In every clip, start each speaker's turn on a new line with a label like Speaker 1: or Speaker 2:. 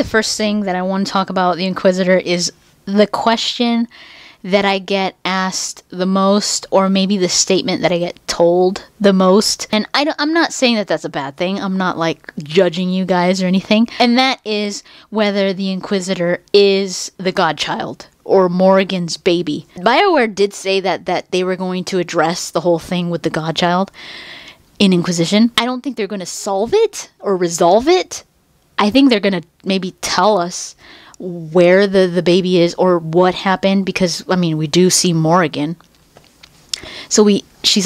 Speaker 1: first thing that I want to talk about the Inquisitor is the question that I get asked the most, or maybe the statement that I get told the most. And I'm not saying that that's a bad thing. I'm not like judging you guys or anything. And that is whether the Inquisitor is the Godchild or Morrigan's baby. BioWare did say that they were going to address the whole thing with the Godchild in Inquisition. I don't think they're going to solve it or resolve it. I think they're going to maybe tell us where the baby is or what happened, because I mean we do see Morrigan, so she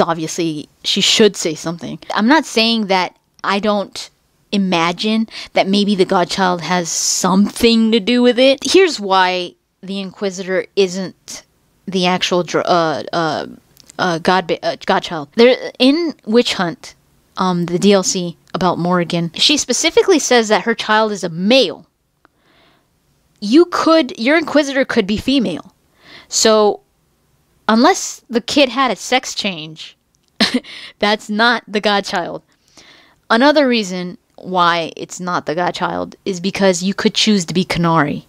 Speaker 1: should say something. I'm not saying that I don't imagine that maybe the Godchild has something to do with it. Here's why the Inquisitor isn't the actual Godchild. There in Witch Hunt, the DLC about Morrigan, she specifically says that her child is a male. Your Inquisitor could be female. So, unless the kid had a sex change, that's not the Godchild. Another reason why it's not the Godchild is because you could choose to be Qunari.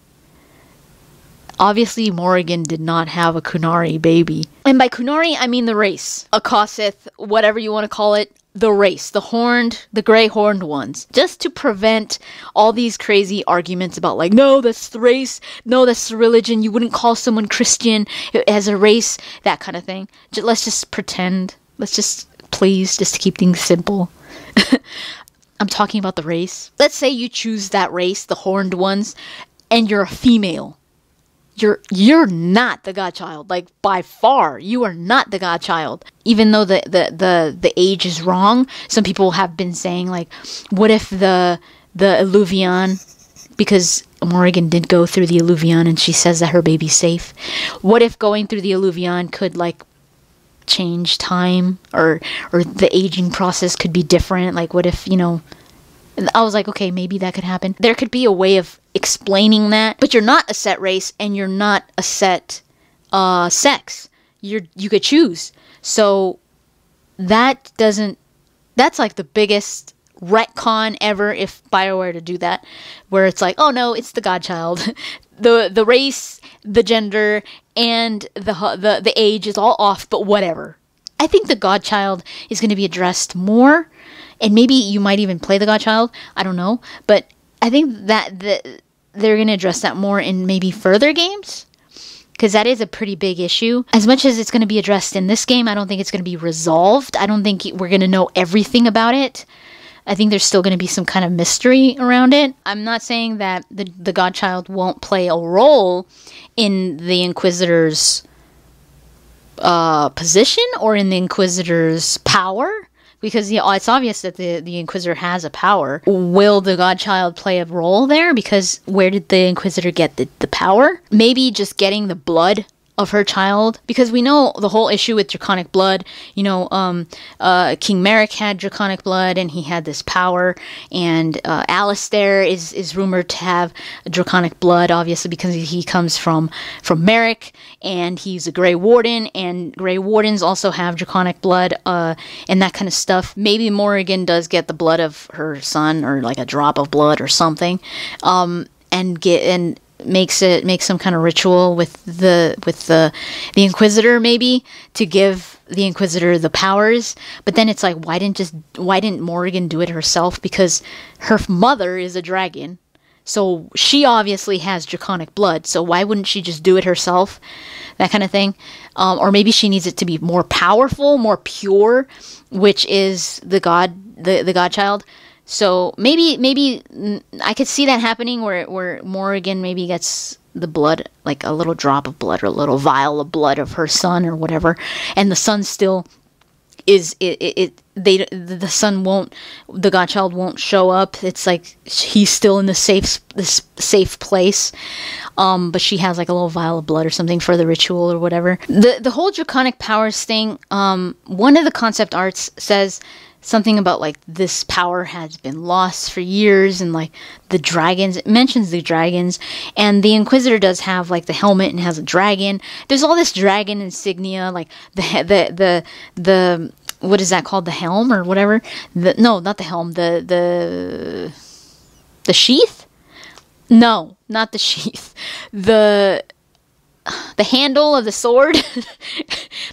Speaker 1: Obviously, Morrigan did not have a Qunari baby. And by Qunari, I mean the race. Akasith, whatever you want to call it. The race, the gray horned ones, just to prevent all these crazy arguments about like, no, that's the race, no, that's the religion, you wouldn't call someone Christian as a race, that kind of thing. Let's just pretend, please, just to keep things simple. I'm talking about the race. Let's say you choose that race, the horned ones, and you're a female. You're not the Godchild. Like, by far, you are not the Godchild. Even though the age is wrong, some people have been saying, like, what if the Illuvion, because Morrigan did go through the Illuvion and she says that her baby's safe. What if going through the Illuvion could, like, change time, or the aging process could be different? Like, what if, I was like, okay, maybe that could happen. There could be a way of explaining that, but you're not a set race and you're not a set sex. You could choose. So that's like the biggest retcon ever if BioWare to do that, where it's like, oh no, it's the Godchild. the race, the gender, and the age is all off, but whatever. I think the Godchild is going to be addressed more. And maybe you might even play the Godchild. I don't know. But I think that they're going to address that more in maybe further games. Because that is a pretty big issue. As much as it's going to be addressed in this game, I don't think it's going to be resolved. I don't think we're going to know everything about it. I think there's still going to be some kind of mystery around it. I'm not saying that the Godchild won't play a role in the Inquisitor's position or in the Inquisitor's power. Because it's obvious that the Inquisitor has a power. Will the Godchild play a role there? Because where did the Inquisitor get the power? Maybe just getting the blood of her child, because we know the whole issue with draconic blood. King Merrick had draconic blood and he had this power, and Alistair is rumored to have draconic blood, obviously because he comes from Merrick, and he's a Grey Warden, and Grey Wardens also have draconic blood, and that kind of stuff. Maybe Morrigan does get the blood of her son, or like a drop of blood or something, and make some kind of ritual with the Inquisitor, maybe, to give the Inquisitor the powers. But then it's like, why didn't Morrigan do it herself? Because her mother is a dragon, so she obviously has draconic blood, so why wouldn't she just do it herself? That kind of thing. Or maybe she needs it to be more powerful, more pure, which is the Godchild. So maybe I could see that happening where Morrigan maybe gets the blood, like a little drop of blood or a little vial of blood of her son or whatever, and the son still is the Godchild won't show up. It's like he's still in this safe place, but she has like a little vial of blood or something for the ritual or whatever. The whole draconic powers thing. One of the concept arts says something about like this power has been lost for years, and like the dragons, it mentions the dragons, and the Inquisitor does have like the helmet and has a dragon. There's all this dragon insignia, like the what is that called, the helm or whatever? No, not the helm, the sheath. No, not the sheath. The handle of the sword.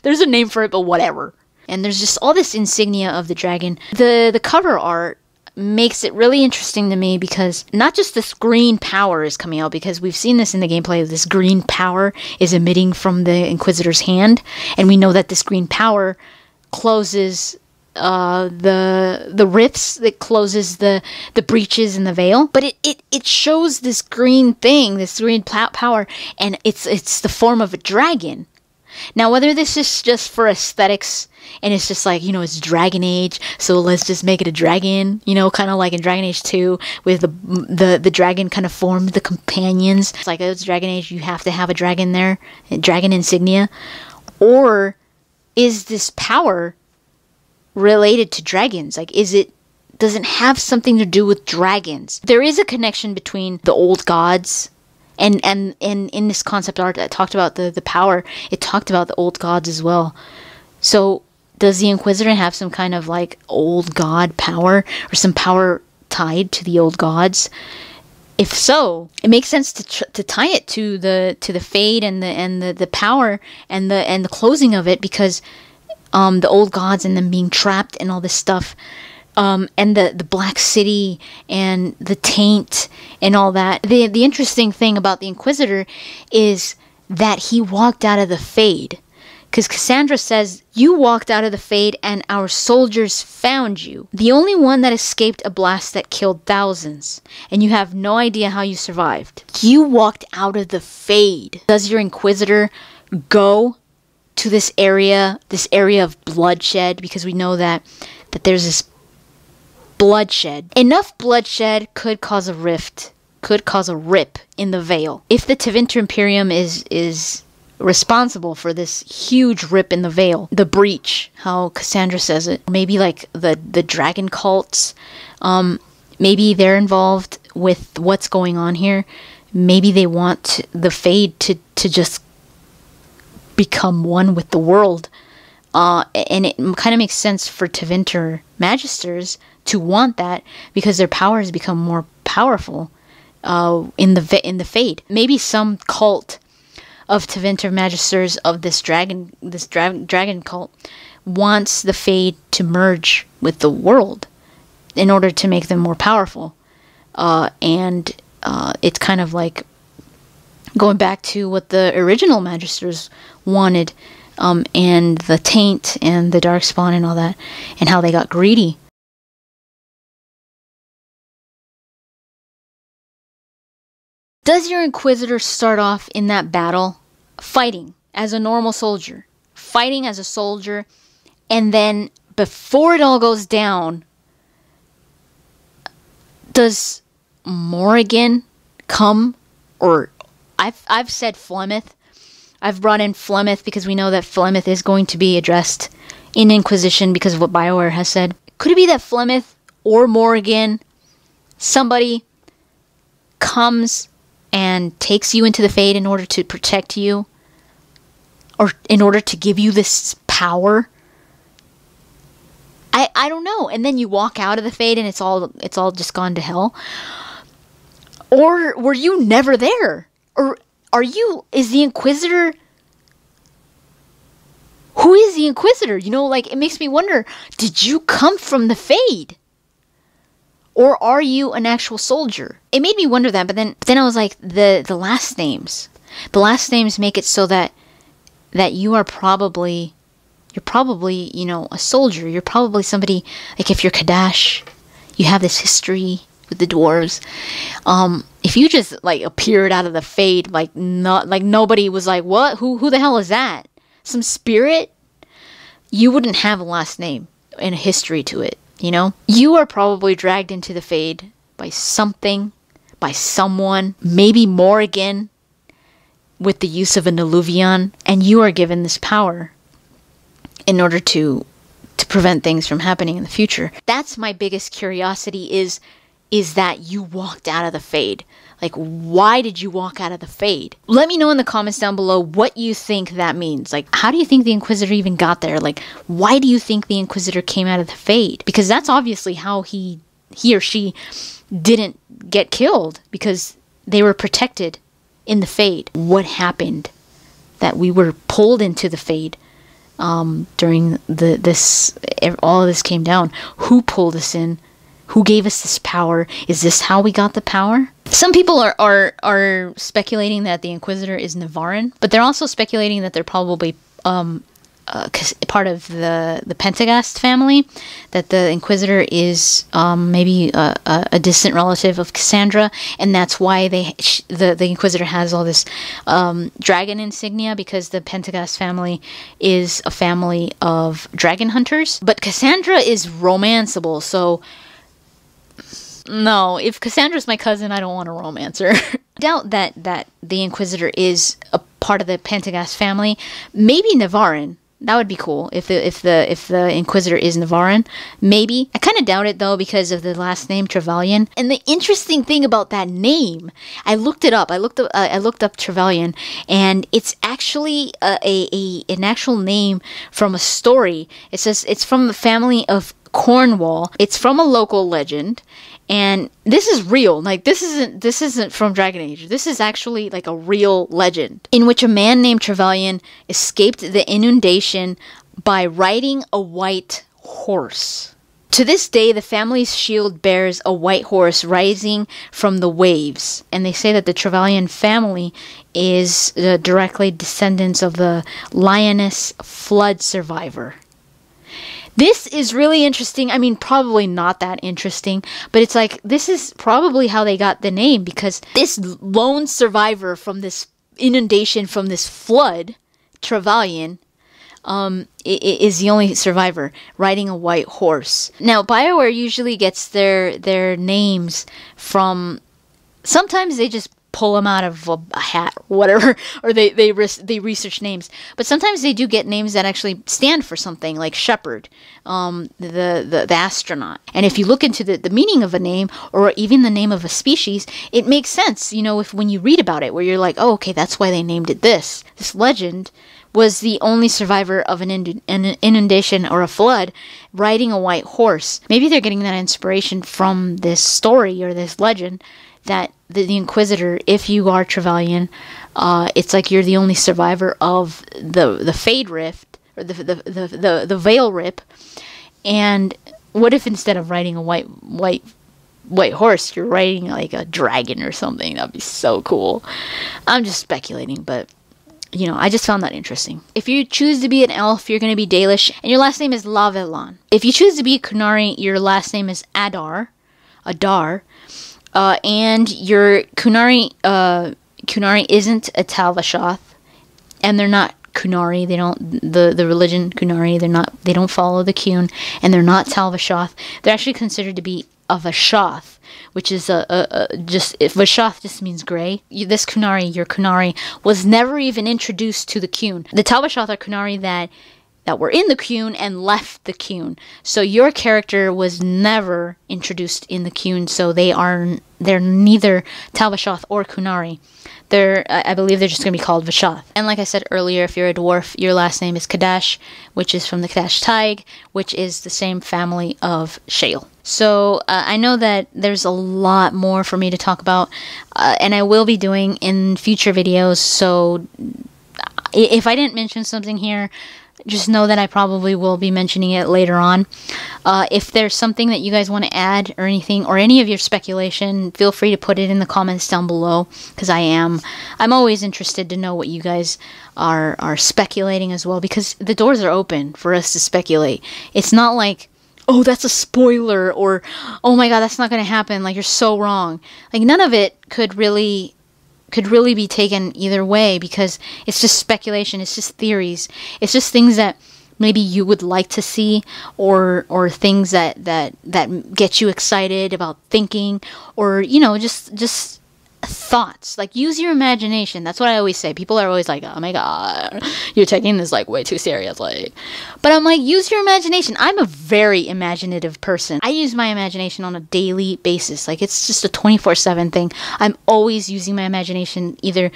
Speaker 1: There's a name for it, but whatever. And there's just all this insignia of the dragon. The cover art makes it really interesting to me because not just this green power is coming out, because we've seen this in the gameplay, this green power is emitting from the Inquisitor's hand, and we know that this green power closes the rifts, that closes the breaches in the veil. But it shows this green thing, this green power, and it's the form of a dragon. Now, whether this is just for aesthetics, and it's just like, it's Dragon Age, so let's just make it a dragon, kind of like in Dragon Age 2, with the dragon kind of formed the companions. It's like, it's Dragon Age, you have to have a dragon there, a dragon insignia. Or is this power related to dragons? Like, does it have something to do with dragons? There is a connection between the old gods, and in this concept art that talked about the power, it talked about the old gods as well. So does the Inquisitor have some kind of like old god power, or some power tied to the old gods? If so, it makes sense to tie it to the fade and the power and the closing of it, because the old gods and them being trapped and all this stuff, and the Black City and the taint and all that. The interesting thing about the Inquisitor is that he walked out of the fade. Because Cassandra says, you walked out of the fade and our soldiers found you. The only one that escaped a blast that killed thousands. And you have no idea how you survived. You walked out of the fade. Does your Inquisitor go to this area of bloodshed? Because we know that there's this bloodshed. Enough bloodshed could cause a rift, could cause a rip in the veil. If the Tevinter Imperium is responsible for this huge rip in the veil, the breach, how Cassandra says it, maybe like the dragon cults, maybe they're involved with what's going on here. Maybe they want the fade to just become one with the world, and it kind of makes sense for Tevinter Magisters to want that, because their powers become more powerful in the fade. Maybe some cult of Tevinter Magisters of this dragon cult wants the fade to merge with the world in order to make them more powerful, and it's kind of like going back to what the original Magisters wanted, and the taint and the darkspawn and all that, and how they got greedy. Does your Inquisitor start off in that battle fighting as a normal soldier? Fighting as a soldier, and then before it all goes down, does Morrigan come? Or I've said Flemeth. I've brought in Flemeth because we know that Flemeth is going to be addressed in Inquisition because of what BioWare has said. Could it be that Flemeth or Morrigan, somebody comes and takes you into the fade in order to protect you, or in order to give you this power? I don't know. And then you walk out of the fade and it's all just gone to hell. Or were you never there? Or is the Inquisitor, who is the Inquisitor? It makes me wonder, did you come from the fade? Or are you an actual soldier? It made me wonder that, but then I was like, the last names. The last names make it so that you're probably, a soldier. You're probably somebody, like if you're Kadash, you have this history with the dwarves. If you just appeared out of the fade, nobody was like, what? Who the hell is that? Some spirit? You wouldn't have a last name and a history to it. You are probably dragged into the fade by something, by someone, maybe Morrigan, with the use of an Illuvion, and you are given this power in order to prevent things from happening in the future. That's my biggest curiosity, is that you walked out of the fade. Why did you walk out of the fade? Let me know in the comments down below what you think that means. How do you think the Inquisitor even got there? Why do you think the Inquisitor came out of the fade? Because that's obviously how he or she didn't get killed, because they were protected in the Fade. What happened that we were pulled into the Fade during all of this came down? Who pulled us in? Who gave us this power? Is this how we got the power? Some people are speculating that the Inquisitor is Nevarran, but they're also speculating that they're probably part of the Pentagast family, that the Inquisitor is maybe a distant relative of Cassandra, and that's why the Inquisitor has all this dragon insignia, because the Pentagast family is a family of dragon hunters. But Cassandra is romanceable, so no, if Cassandra's my cousin, I don't want to romance her. Doubt that the Inquisitor is a part of the Pentagast family. Maybe Nevarran. That would be cool if the Inquisitor is Nevarran. Maybe. I kind of doubt it though, because of the last name Trevelyan. And the interesting thing about that name, I looked it up. I looked up Trevelyan, and it's actually an actual name from a story. It says it's from the family of Cornwall. It's from a local legend. And this is real. Like, this isn't from Dragon Age. This is actually like a real legend in which a man named Trevelyan escaped the inundation by riding a white horse. To this day, the family's shield bears a white horse rising from the waves. And they say that the Trevelyan family is directly descendants of the lioness flood survivor. This is really interesting. I mean, probably not that interesting, but it's like, this is probably how they got the name, because this lone survivor from this inundation, from this flood, Trevelyan, is the only survivor riding a white horse. Now, BioWare usually gets their names from, sometimes they just pull them out of a hat, whatever, or they research names. But sometimes they do get names that actually stand for something, like Shepard, the astronaut. And if you look into the meaning of a name, or even the name of a species, it makes sense, you know, when you read about it, where you're like, oh, okay, that's why they named it this. This legend was the only survivor of an inundation or a flood riding a white horse. Maybe they're getting that inspiration from this story or this legend, that the Inquisitor, if you are Trevelyan, it's like you're the only survivor of the Fade Rift, or the Veil Rip. And what if instead of riding a white horse, you're riding like a dragon or something? That'd be so cool. I'm just speculating, but you know, I just found that interesting. If you choose to be an elf, you're going to be Dalish, and your last name is Lavelan. If you choose to be a Qunari, your last name is Adar. And your Qunari isn't a Talvashoth, and they're not Qunari. They don't the religion Qunari. They don't follow the Qun, and they're not Talvashoth. They're actually considered to be a Vashoth, which is Vashoth just means gray. This Qunari, your Qunari, was never even introduced to the Qun. The Talvashoth are Qunari that were in the Qun and left the Qun. So your character was never introduced in the Qun, so they're neither Talvashoth or Qunari. I believe they're just going to be called Vashoth. And like I said earlier, if you're a dwarf, your last name is Kadash, which is from the Kadash Taig, which is the same family of Shale. So I know that there's a lot more for me to talk about, and I will be doing in future videos. So if I didn't mention something here, just know that I probably will be mentioning it later on. If there's something that you guys want to add or anything, or any of your speculation, feel free to put it in the comments down below, because I'm always interested to know what you guys are speculating as well, because the doors are open for us to speculate. It's not like, oh, that's a spoiler, or oh my god, that's not going to happen, like you're so wrong. Like, none of it could really be taken either way, because it's just speculation, it's just theories, it's just things that maybe you would like to see, or things that get you excited about thinking, or you know, just thoughts. Like, use your imagination. That's what I always say. People are always like, oh my god, you're taking this like way too seriously. But I'm like, use your imagination. I'm a very imaginative person. I use my imagination on a daily basis. Like, it's just a 24/7 thing. I'm always using my imagination, either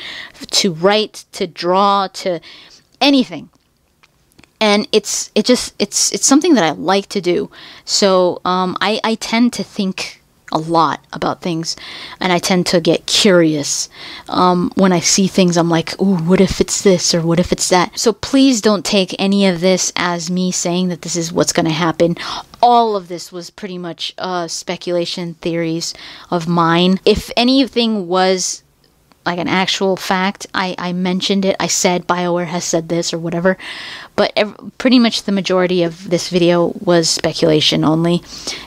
Speaker 1: to write, to draw, to anything. And it's something that I like to do. So I tend to think a lot about things, and I tend to get curious. When I see things, I'm like, ooh, what if it's this, or what if it's that? So please don't take any of this as me saying that this is what's going to happen. All of this was pretty much speculation theories of mine. If anything was like an actual fact, I mentioned it. I said BioWare has said this or whatever, but pretty much the majority of this video was speculation only,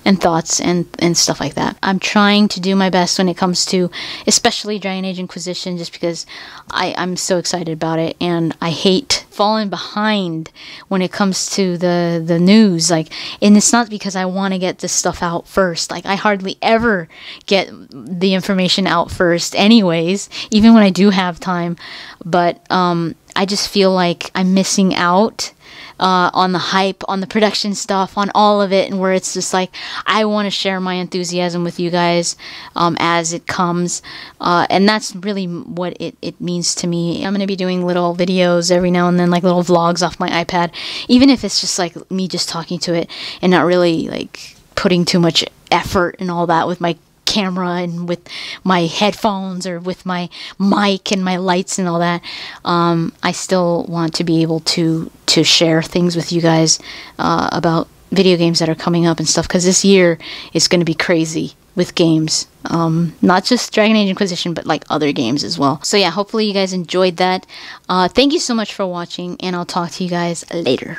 Speaker 1: and thoughts and stuff like that. I'm trying to do my best when it comes to especially Dragon Age Inquisition, just because I'm so excited about it, and I hate falling behind when it comes to the news. Like, and it's not because I want to get this stuff out first. Like, I hardly ever get the information out first anyways, even when I do have time. But I just feel like I'm missing out on the hype, on the production stuff, on all of it, and where it's just like, I want to share my enthusiasm with you guys as it comes, and that's really what it means to me. I'm going to be doing little videos every now and then, like little vlogs off my iPad, even if it's just like me just talking to it and not really like putting too much effort and all that with my camera and with my headphones or with my mic and my lights and all that. I still want to be able to share things with you guys about video games that are coming up and stuff, because this year is going to be crazy with games, not just Dragon Age Inquisition, but like other games as well. So yeah, hopefully you guys enjoyed that. Thank you so much for watching, and I'll talk to you guys later.